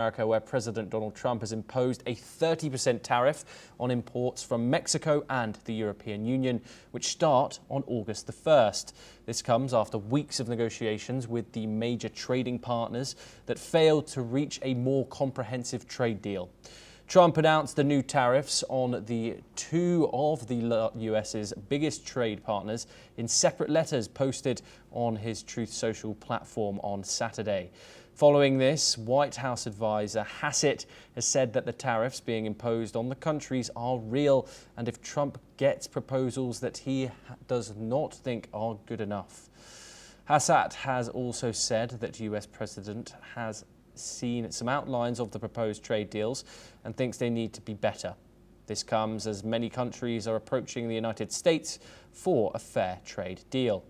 America, where President Donald Trump has imposed a 30% tariff on imports from Mexico and the European Union, which start on August the 1st. This comes after weeks of negotiations with the major trading partners that failed to reach a more comprehensive trade deal. Trump announced the new tariffs on the two of the US's biggest trade partners in separate letters posted on his Truth Social platform on Saturday. Following this, White House advisor Hassett has said that the tariffs being imposed on the countries are real, and if Trump gets proposals that he does not think are good enough. Hassett has also said that the US president has seen some outlines of the proposed trade deals and thinks they need to be better. This comes as many countries are approaching the United States for a fair trade deal.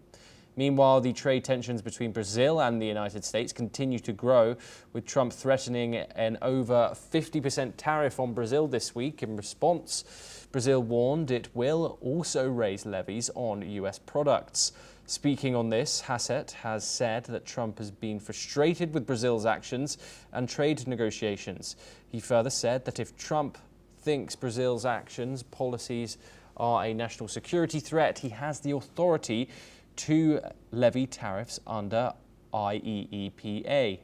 Meanwhile, the trade tensions between Brazil and the United States continue to grow, with Trump threatening an over 50% tariff on Brazil this week. In response, Brazil warned it will also raise levies on US products. Speaking on this, Hassett has said that Trump has been frustrated with Brazil's actions and trade negotiations. He further said that if Trump thinks Brazil's policies are a national security threat, he has the authority to levy tariffs under IEEPA.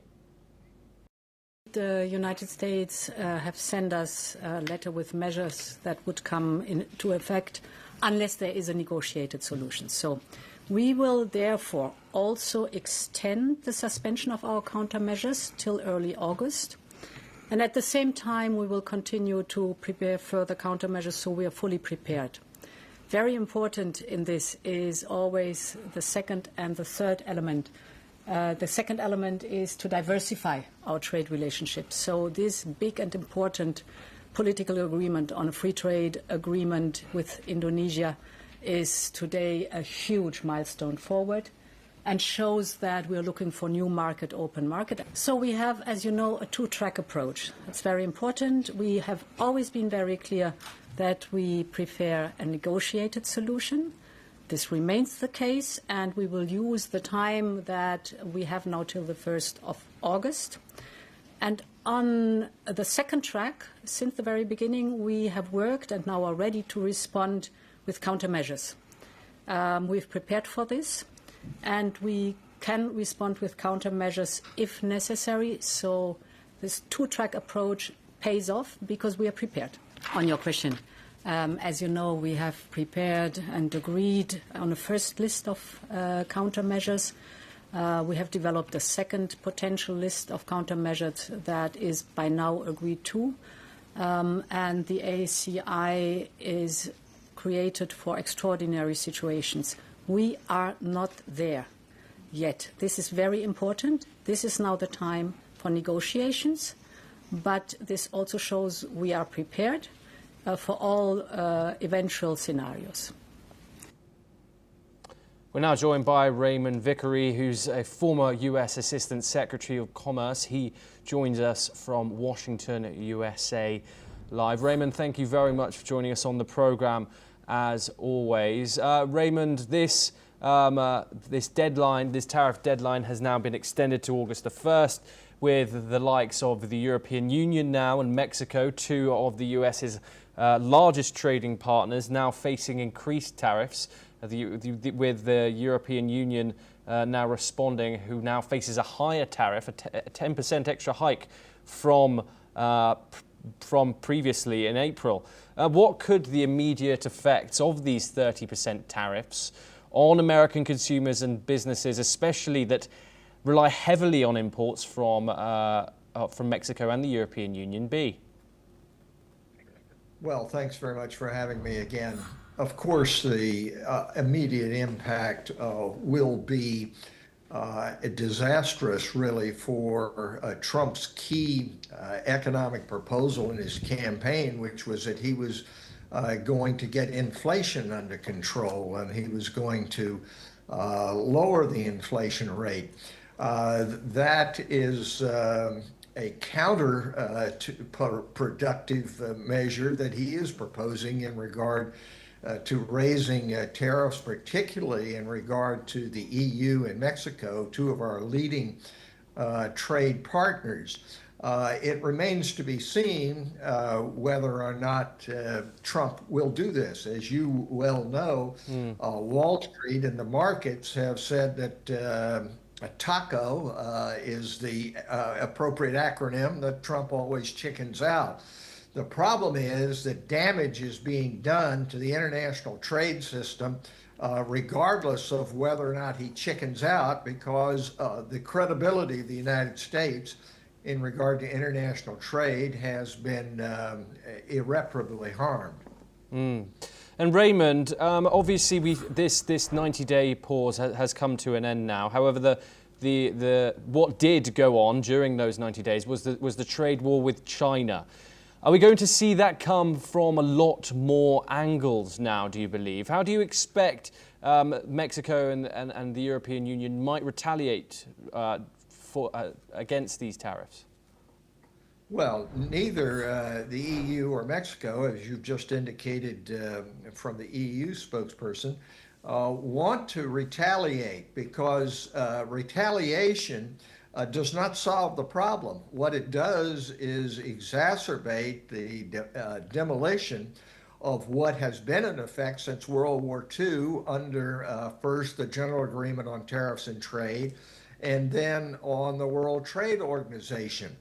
The United States have sent us a letter with measures that would come into effect unless there is a negotiated solution. So we will therefore also extend the suspension of our countermeasures till early August. And at the same time, we will continue to prepare further countermeasures so we are fully prepared. Very important in this is always the second and the third element. The second element is to diversify our trade relationships. So this big and important political agreement on a free trade agreement with Indonesia is today a huge milestone forward and shows that we're looking for new market, open market. So we have, as you know, a two-track approach. It's very important. We have always been very clear that we prefer a negotiated solution. This remains the case, and we will use the time that we have now till the 1st of August. And on the second track, since the very beginning, we have worked and now are ready to respond with countermeasures. We've prepared for this, and we can respond with countermeasures if necessary. So this two-track approach pays off because we are prepared. On your question, as you know, we have prepared and agreed on a first list of countermeasures. We have developed a second potential list of countermeasures that is by now agreed to. And the ACI is created for extraordinary situations. We are not there yet. This is very important. This is now the time for negotiations, but this also shows we are prepared for all eventual scenarios. We're now joined by Raymond Vickery, who's a former U.S. Assistant Secretary of Commerce. He joins us from Washington, USA, live. Raymond, thank you very much for joining us on the program, as always. Raymond, this tariff deadline has now been extended to August the 1st, with the likes of the European Union now and Mexico, two of the US's largest trading partners, now facing increased tariffs, with the European Union now responding, who now faces a higher tariff, a 10% extra hike from previously in April. What could the immediate effects of these 30% tariffs on American consumers and businesses, especially that rely heavily on imports from Mexico and the European Union, be? Well, thanks very much for having me again. Of course, the immediate impact will be disastrous, really, for Trump's key economic proposal in his campaign, which was that he was going to get inflation under control and he was going to lower the inflation rate. That is a counterproductive measure that he is proposing in regard to raising tariffs, particularly in regard to the EU and Mexico, two of our leading trade partners. It remains to be seen whether or not Trump will do this. As you well know, Wall Street and the markets have said that TACO is the appropriate acronym, that Trump always chickens out. The problem is that damage is being done to the international trade system, regardless of whether or not he chickens out, because the credibility of the United States in regard to international trade has been irreparably harmed. And Raymond, obviously this 90-day pause has come to an end now. However, the what did go on during those 90 days was the trade war with China. Are we going to see that come from a lot more angles now, do you believe? How do you expect Mexico and the European Union might retaliate against these tariffs? Well, neither the EU or Mexico, as you've just indicated from the EU spokesperson, want to retaliate, because retaliation does not solve the problem. What it does is exacerbate the demolition of what has been in effect since World War II under first the General Agreement on Tariffs and Trade, and then on the World Trade Organization.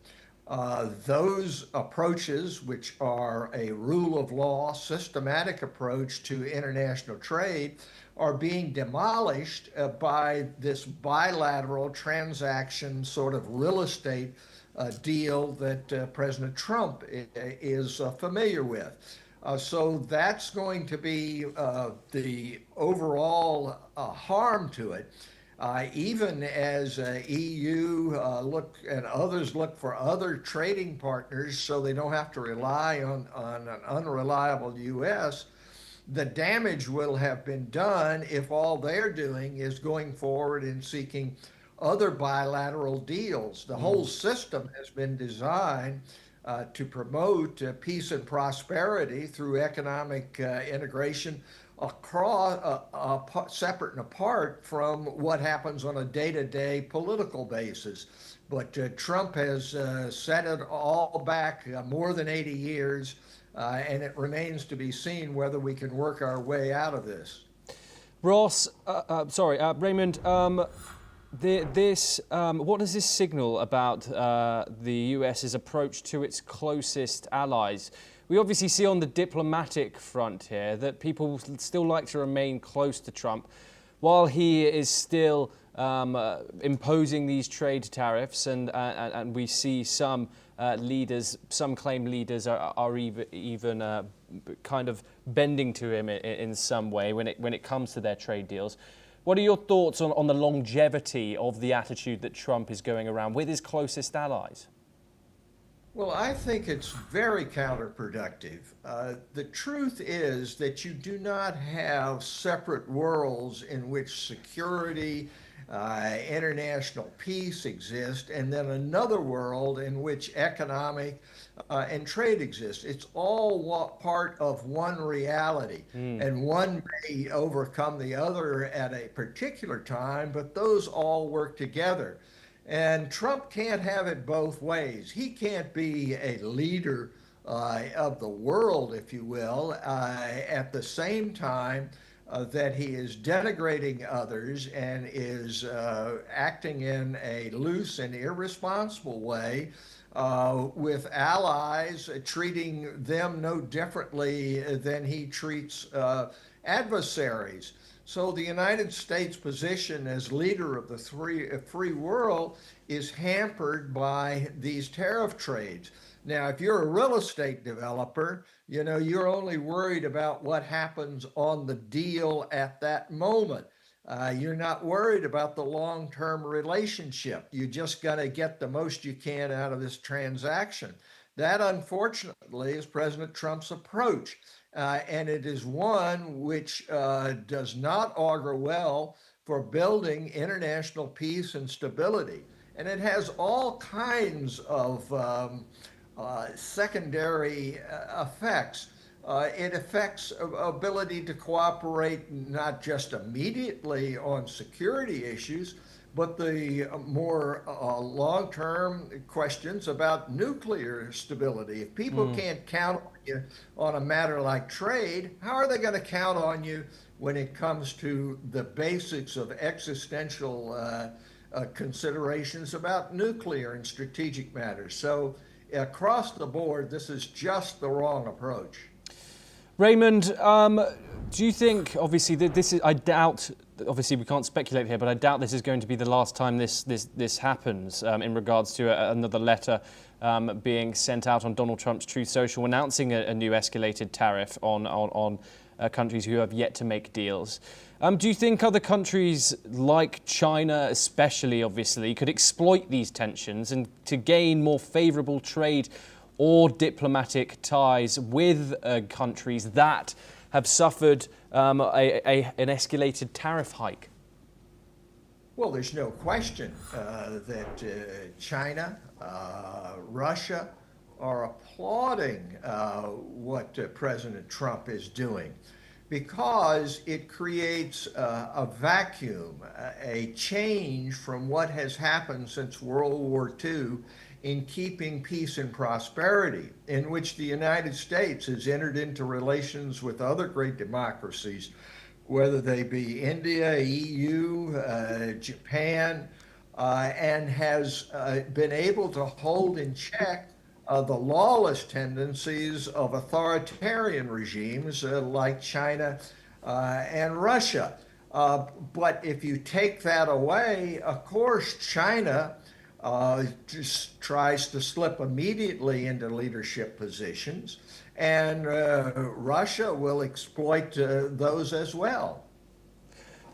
Those approaches, which are a rule of law, systematic approach to international trade, are being demolished by this bilateral transaction sort of real estate deal that President Trump is familiar with. So that's going to be the overall harm to it. Even as EU look and others look for other trading partners so they don't have to rely on an unreliable U.S., the damage will have been done if all they're doing is going forward and seeking other bilateral deals. The whole system has been designed to promote peace and prosperity through economic integration across, separate and apart from what happens on a day-to-day political basis. But Trump has set it all back more than 80 years. And it remains to be seen whether we can work our way out of this. Raymond, what does this signal about the US's approach to its closest allies? We obviously see on the diplomatic front here that people still like to remain close to Trump, while he is still imposing these trade tariffs, and we see some leaders, some claim leaders are even kind of bending to him in some way when it comes to their trade deals. What are your thoughts on the longevity of the attitude that Trump is going around with his closest allies? Well, I think it's very counterproductive. The truth is that you do not have separate worlds in which security, international peace exist, and then another world in which economic and trade exists. It's all part of one reality, and one may overcome the other at a particular time, but those all work together. And Trump can't have it both ways. He can't be a leader of the world, if you will, at the same time that he is denigrating others and is acting in a loose and irresponsible way with allies, treating them no differently than he treats adversaries. So the United States position as leader of the free world is hampered by these tariff trades. Now, if you're a real estate developer, you're only worried about what happens on the deal at that moment. You're not worried about the long-term relationship. You just got to get the most you can out of this transaction. That, unfortunately, is President Trump's approach. And it is one which does not augur well for building international peace and stability. And it has all kinds of secondary effects. It affects ability to cooperate not just immediately on security issues, but the more long-term questions about nuclear stability. If people can't count on you on a matter like trade, how are they going to count on you when it comes to the basics of existential considerations about nuclear and strategic matters? So across the board, this is just the wrong approach. Raymond, do you think, obviously, that this is, I doubt, obviously we can't speculate here, but I doubt this is going to be the last time this happens in regards to another letter being sent out on Donald Trump's Truth Social announcing a new escalated tariff on countries who have yet to make deals. Do you think other countries like China especially, obviously, could exploit these tensions and to gain more favourable trade or diplomatic ties with countries that have suffered an escalated tariff hike? Well, there's no question that China, Russia are applauding what President Trump is doing, because it creates a vacuum, a change from what has happened since World War II in keeping peace and prosperity, in which the United States has entered into relations with other great democracies, whether they be India, EU, Japan, and has been able to hold in check the lawless tendencies of authoritarian regimes like China and Russia. But if you take that away, of course, China just tries to slip immediately into leadership positions, and Russia will exploit those as well.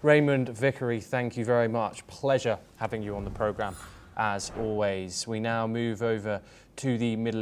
Raymond Vickery, thank you very much. Pleasure having you on the programme, as always. We now move over to the Middle East.